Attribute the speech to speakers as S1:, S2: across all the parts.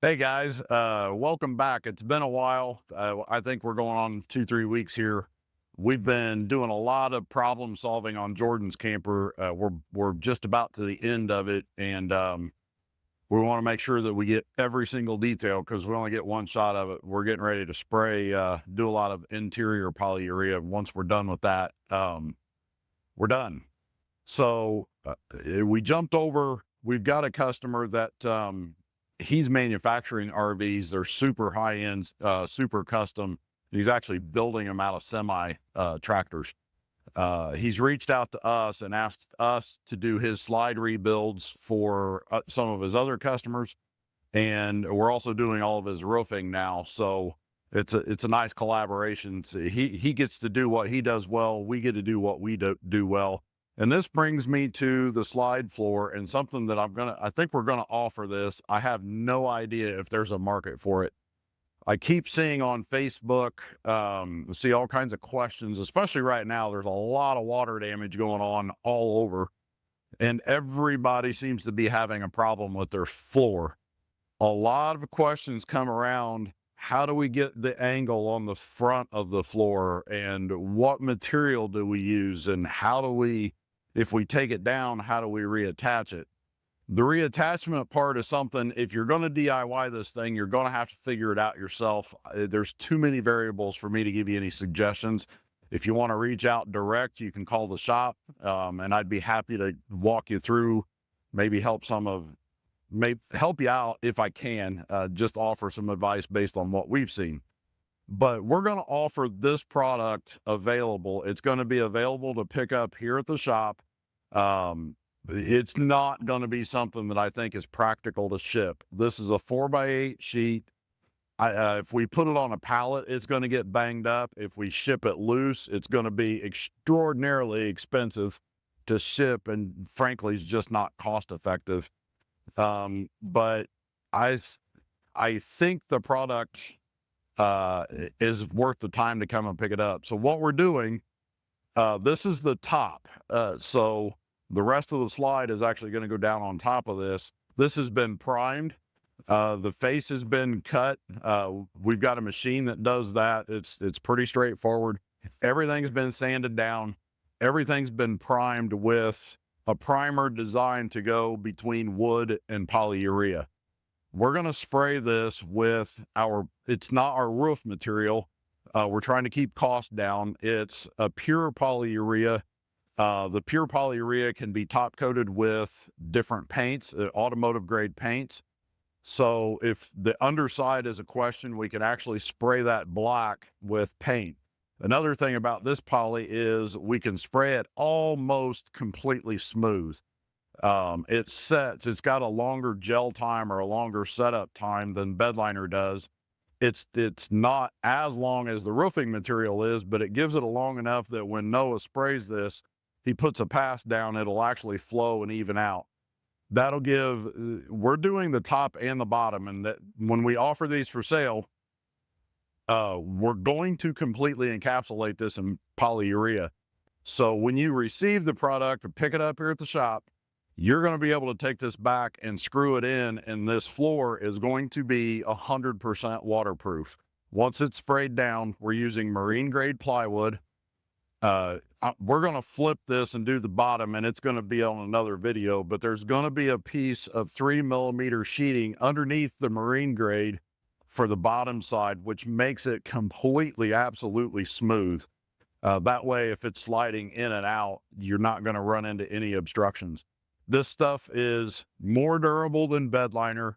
S1: Hey guys, welcome back. It's been a while. I think we're going on 2, 3 weeks here. We've been doing a lot of problem solving on Jordan's camper. We're just about to the end of it, and we want to make sure that we get every single detail because we only get one shot of it. We're getting ready to spray, do a lot of interior polyurea. Once we're done with that, we're done. So we jumped over. We've got a customer that he's manufacturing RVs. They're super high end, super custom. He's actually building them out of semi tractors. He's reached out to us and asked us to do his slide rebuilds for some of his other customers, and we're also doing all of his roofing now. So it's a nice collaboration. So he gets to do what he does well. We get to do what we do well. And this brings me to the slide floor and something that I think we're gonna offer this. I have no idea if there's a market for it. I keep seeing on Facebook, see all kinds of questions, especially right now. There's a lot of water damage going on all over, and everybody seems to be having a problem with their floor. A lot of questions come around. How do we get the angle on the front of the floor, and what material do we use, and how do we, if we take it down, how do we reattach it? The reattachment part is something, if you're going to DIY this thing, you're going to have to figure it out yourself. There's too many variables for me to give you any suggestions. If you want to reach out direct, you can call the shop, and I'd be happy to walk you through, maybe help you out if I can, just offer some advice based on what we've seen. But we're going to offer this product available. It's going to be available to pick up here at the shop. It's not going to be something that I think is practical to ship. This is a 4x8 sheet. If we put it on a pallet, it's going to get banged up. If we ship it loose, it's going to be extraordinarily expensive to ship, and frankly, it's just not cost effective. But I, I think the product is worth the time to come and pick it up. So what we're doing, this is the top. So the rest of the slide is actually going to go down on top of this. This has been primed. The face has been cut. We've got a machine that does that. It's pretty straightforward. Everything's been sanded down. Everything's been primed with a primer designed to go between wood and polyurea. We're going to spray this with it's not our roof material. We're trying to keep costs down. It's a pure polyurea. The pure polyurea can be top coated with different paints, automotive grade paints. So if the underside is a question, we can actually spray that black with paint. Another thing about this poly is we can spray it almost completely smooth. It sets, it's got a longer gel time or a longer setup time than bedliner does. It's not as long as the roofing material is, but it gives it a long enough that when Noah sprays this, he puts a pass down, it'll actually flow and even out. That'll give, we're doing the top and the bottom, and that when we offer these for sale, we're going to completely encapsulate this in polyurea. So when you receive the product or pick it up here at the shop, you're going to be able to take this back and screw it in, and this floor is going to be 100% waterproof. Once it's sprayed down, we're using marine grade plywood. We're going to flip this and do the bottom, and it's going to be on another video, but there's going to be a piece of 3mm sheeting underneath the marine grade for the bottom side, which makes it completely, absolutely smooth. That way, if it's sliding in and out, you're not going to run into any obstructions. This stuff is more durable than bedliner.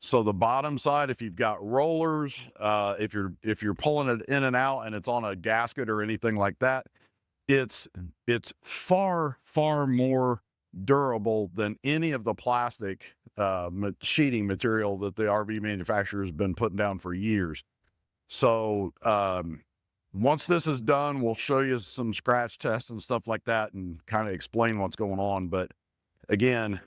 S1: So the bottom side, if you've got rollers, if you're pulling it in and out and it's on a gasket or anything like that, it's far more durable than any of the plastic sheeting material that the RV manufacturer has been putting down for years. So once this is done, we'll show you some scratch tests and stuff like that and kind of explain what's going on. But again,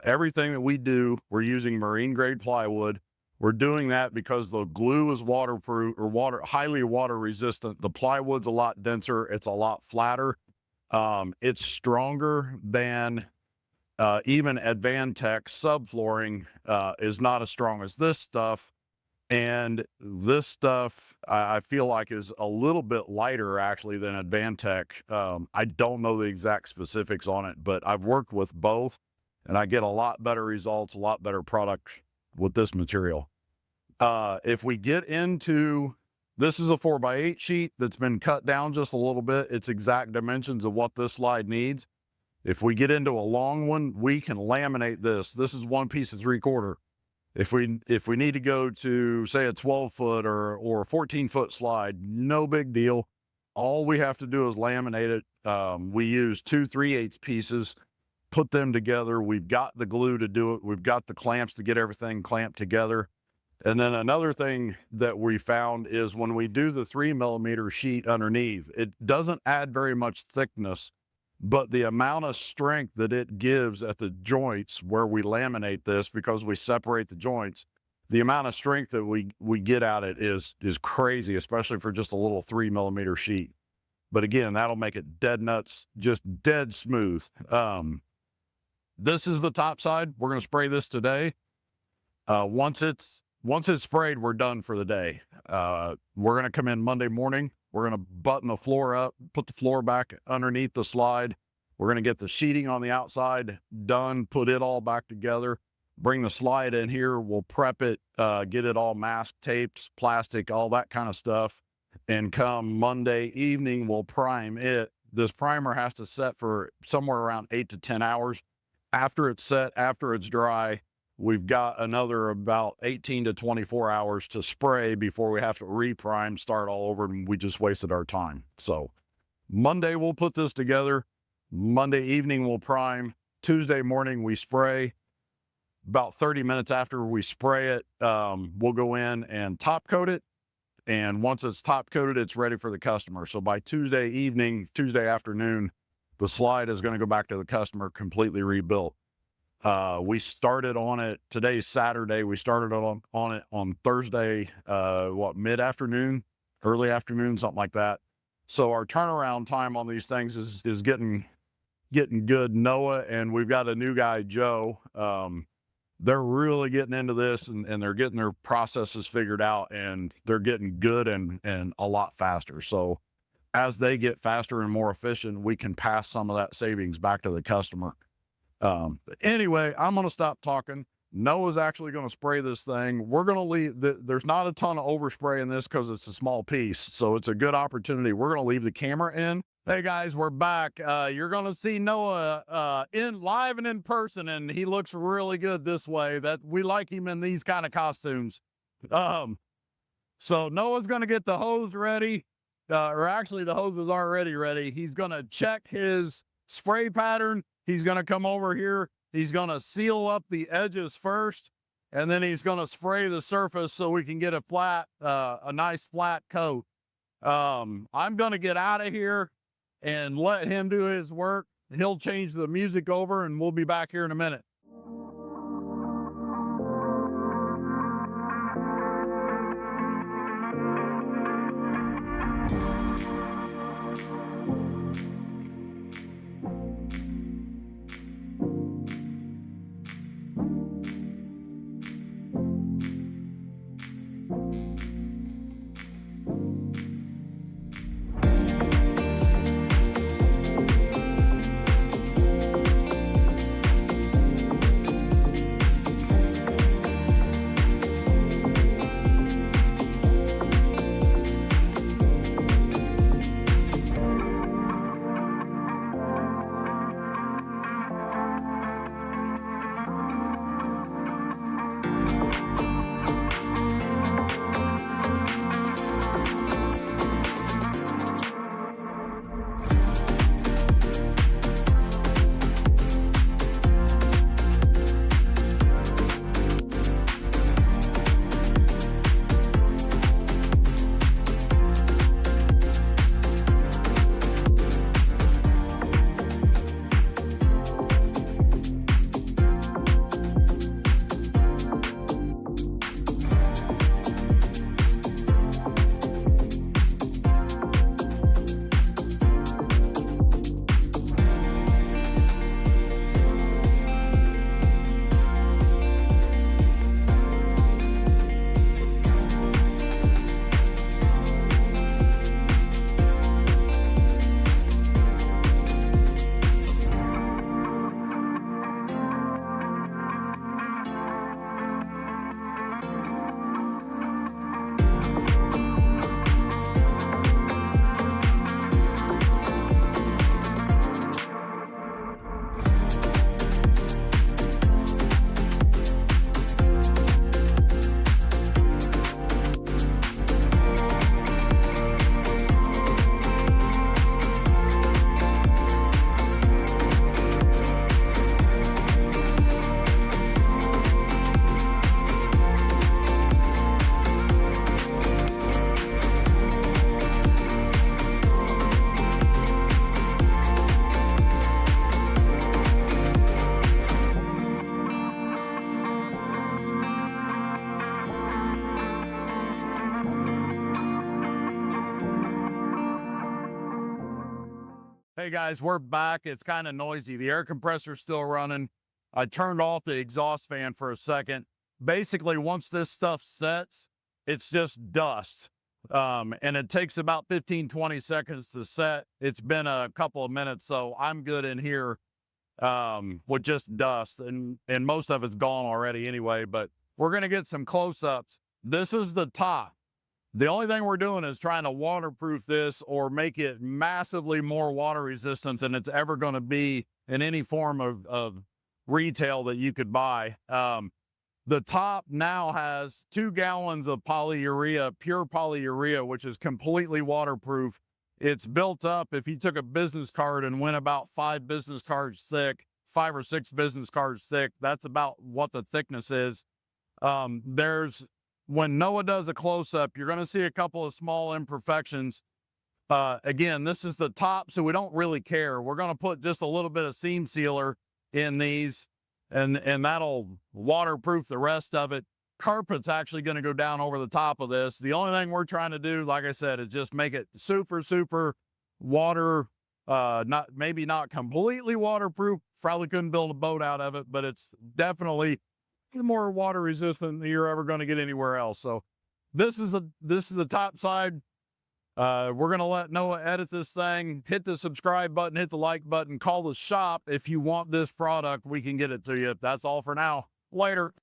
S1: everything that we do, we're using marine grade plywood. We're doing that because the glue is waterproof or highly water resistant. The plywood's a lot denser. It's a lot flatter. It's stronger than Even Advantech subflooring is not as strong as this stuff. And this stuff, I feel like is a little bit lighter actually than Advantech. I don't know the exact specifics on it, but I've worked with both and I get a lot better results, a lot better product with this material. If we get into, this is a 4x8 sheet that's been cut down just a little bit. It's exact dimensions of what this slide needs. If we get into a long one, we can laminate this. This is 1 piece of 3/4. If we need to go to say a 12-foot or a 14-foot slide, no big deal. All we have to do is laminate it. We use 2 3/8 pieces, put them together. We've got the glue to do it. We've got the clamps to get everything clamped together. And then another thing that we found is when we do the 3mm sheet underneath, it doesn't add very much thickness, but the amount of strength that it gives at the joints where we laminate this, because we separate the joints, the amount of strength that we get out it is crazy, especially for just a little 3mm sheet. But again, that'll make it dead nuts, just dead smooth. This is the top side. We're going to spray this today. Once it's sprayed, we're done for the day. We're going to come in Monday morning. We're going to button the floor up, put the floor back underneath the slide. We're going to get the sheeting on the outside done, put it all back together, bring the slide in here. We'll prep it, get it all masked, taped, plastic, all that kind of stuff. And come Monday evening, we'll prime it. This primer has to set for somewhere around 8 to 10 hours. After it's set, after it's dry, we've got another about 18 to 24 hours to spray before we have to reprime, start all over, and we just wasted our time. So Monday, we'll put this together. Monday evening, we'll prime. Tuesday morning, we spray. About 30 minutes after we spray it, we'll go in and top coat it. And once it's top coated, it's ready for the customer. So by Tuesday evening, Tuesday afternoon, the slide is going to go back to the customer completely rebuilt. We started on it, today's Saturday. We started on it on Thursday, mid-afternoon, early afternoon, something like that. So our turnaround time on these things is getting good. Noah, and we've got a new guy, Joe. They're really getting into this and they're getting their processes figured out, and they're getting good and a lot faster. So as they get faster and more efficient, we can pass some of that savings back to the customer. Anyway, I'm going to stop talking. Noah's actually going to spray this thing. We're going to leave, there's not a ton of overspray in this because it's a small piece. So it's a good opportunity. We're going to leave the camera in. Hey guys, we're back. You're going to see Noah, live and in person, and he looks really good this way. That we like him in these kind of costumes. So Noah's going to get the hose ready, or actually the hose is already ready. He's going to check his spray pattern. He's going to come over here. He's going to seal up the edges first, and then he's going to spray the surface so we can get a nice flat coat. I'm going to get out of here and let him do his work. He'll change the music over, and we'll be back here in a minute. Okay, guys, we're back. It's kind of noisy. The air compressor's still running. I turned off the exhaust fan for a second. Basically, once this stuff sets, it's just dust. And it takes about 15, 20 seconds to set. It's been a couple of minutes, so I'm good in here with just dust, and most of it's gone already anyway, but we're going to get some close-ups. This is the top. The only thing we're doing is trying to waterproof this or make it massively more water resistant than it's ever going to be in any form of retail that you could buy. The top now has 2 gallons of polyurea, pure polyurea, which is completely waterproof. It's built up. If you took a business card and went about 5 business cards thick, 5 or 6 business cards thick, that's about what the thickness is. When Noah does a close-up, you're going to see a couple of small imperfections. Again, this is the top, so we don't really care. We're going to put just a little bit of seam sealer in these, and that'll waterproof the rest of it. Carpet's actually going to go down over the top of this. The only thing we're trying to do, like I said, is just make it super water, maybe not completely waterproof. Probably couldn't build a boat out of it, but it's definitely more water resistant than you're ever going to get anywhere else. So this is the top side. We're going to let Noah edit this thing. Hit the subscribe button, hit the like button, call the shop if you want this product. We can get it to you. That's all for now. Later.